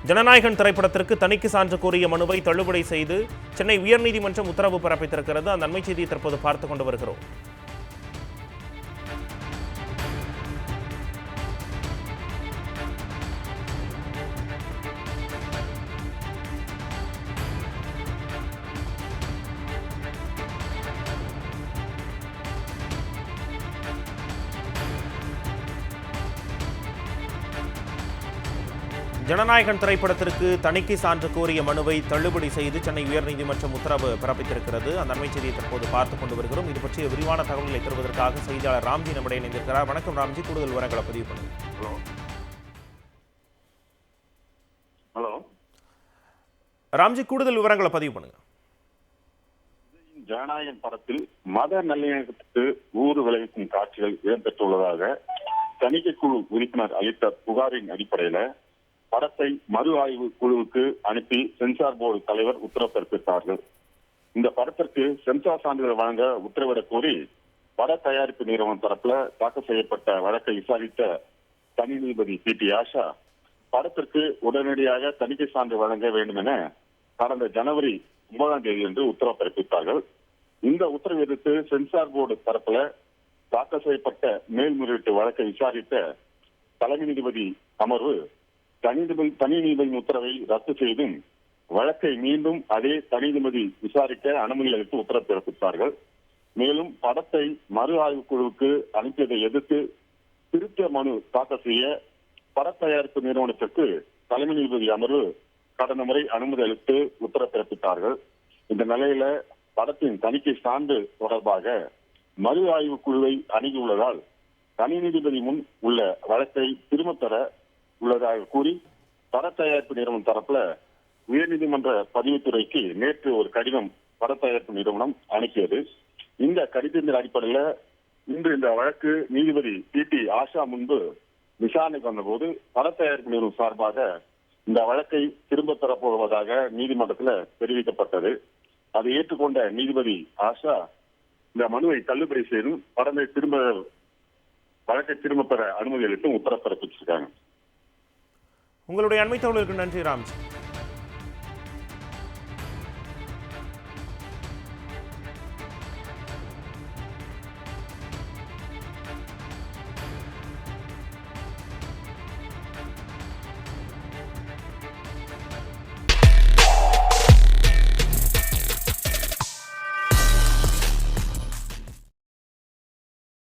ஜனநாயகன் திரைப்படத்திற்கு தணிக்கை சான்று கோரிய மனுவை தள்ளுபடி செய்து சென்னை உயர்நீதிமன்றம் உத்தரவு பிறப்பித்திருக்கிறது. அந்த அண்மை செய்தியை தற்போது பார்த்துக் கொண்டு வருகிறோம். ஜனநாயகன் திரைப்படத்திற்கு தணிக்கை சான்று கோரிய மனுவை தள்ளுபடி செய்து சென்னை உயர்நீதிமன்றம் உத்தரவு பிறப்பித்திருக்கிறது. அந்த அண்மை செய்தியை தற்போது பார்த்துக் கொண்டு வருகிறோம். இது பற்றிய விரிவான தகவல்களை தருவதற்காக செய்தியாளர் ராம்ஜி நம்முடைய இணைந்திருக்கிறார். வணக்கம் ராம்ஜி, கூடுதல் விவரங்களை பதிவு பண்ணுங்க. ஹலோ ராம்ஜி, கூடுதல் விவரங்களை பதிவு பண்ணுங்க. ஜனநாயகன் படத்தில் மத நல்லிணக்கத்துக்கு ஊறு விளைவிக்கும் காட்சிகள் இடம்பெற்றுள்ளதாக தணிக்கை குழு உறுப்பினர் அளித்த புகாரின் அடிப்படையில படத்தை மறு ஆய்வு குழுவுக்கு அனுப்பி சென்சார் போர்டு தலைவர் உத்தரவு பிறப்பித்தார்கள். இந்த படத்திற்கு சென்சார் சான்றிதழ் வழங்க உத்தரவிடக் கோரி பட தயாரிப்பு நிறுவனம் தரப்புல தாக்கல் செய்யப்பட்ட வழக்கை விசாரித்த தனி நீதிபதி PT ஆஷா படத்திற்கு உடனடியாக தணிக்கை சான்று வழங்க வேண்டும் என கடந்த ஜனவரி 9ஆம் தேதி என்று உத்தரவு பிறப்பித்தார்கள். இந்த உத்தரவு எதிர்த்து சென்சார் போர்டு தரப்புல தாக்கல் செய்யப்பட்ட மேல்முறையீட்டு வழக்கை விசாரித்த தலைமை நீதிபதி அமர்வு தனி நீதிபதியின் உத்தரவை ரத்து செய்தும் வழக்கை மீண்டும் அதே தனி நீதிபதி விசாரிக்க அனுமதி அளித்து உத்தரவு பிறப்பித்தார்கள். மேலும் படத்தை மறு ஆய்வு குழுவுக்கு அனுப்பியதை எதிர்த்து திருத்த மனு தாக்கல் செய்ய பட தயாரிப்பு நிறுவனத்திற்கு தலைமை நீதிபதி அமர்வு கடந்த முறை அனுமதி அளித்து உத்தரவு பிறப்பித்தார்கள். இந்த நிலையில படத்தின் தணிக்கை சான்று தொடர்பாக மறு ஆய்வு குழுவை அணுகியுள்ளதால் தனி நீதிபதி முன் உள்ள வழக்கை திரும்ப பெற உள்ளதாக கூறி பட தயாரிப்பு நிறுவனம் தரப்புல உயர்நீதிமன்ற பதிவுத்துறைக்கு நேற்று ஒரு கடிதம் பட தயாரிப்பு நிறுவனம் அனுப்பியது. இந்த கடிதத்தின் அடிப்படையில இன்று இந்த வழக்கு நீதிபதி PT ஆஷா முன்பு விசாரணைக்கு வந்தபோது பட தயாரிப்பு நிறுவனம் சார்பாக இந்த வழக்கை திரும்ப தரப்போவதாக நீதிமன்றத்தில் தெரிவிக்கப்பட்டது. அதை ஏற்றுக்கொண்ட நீதிபதி ஆஷா இந்த மனுவை தள்ளுபடி செய்தும் வழக்கை திரும்ப பெற அனுமதி அளித்தும் உத்தரவு பிறப்பிச்சிருக்காங்க. உங்களுடைய அண்மை தகவலுக்கு நன்றி ராம்ஜி.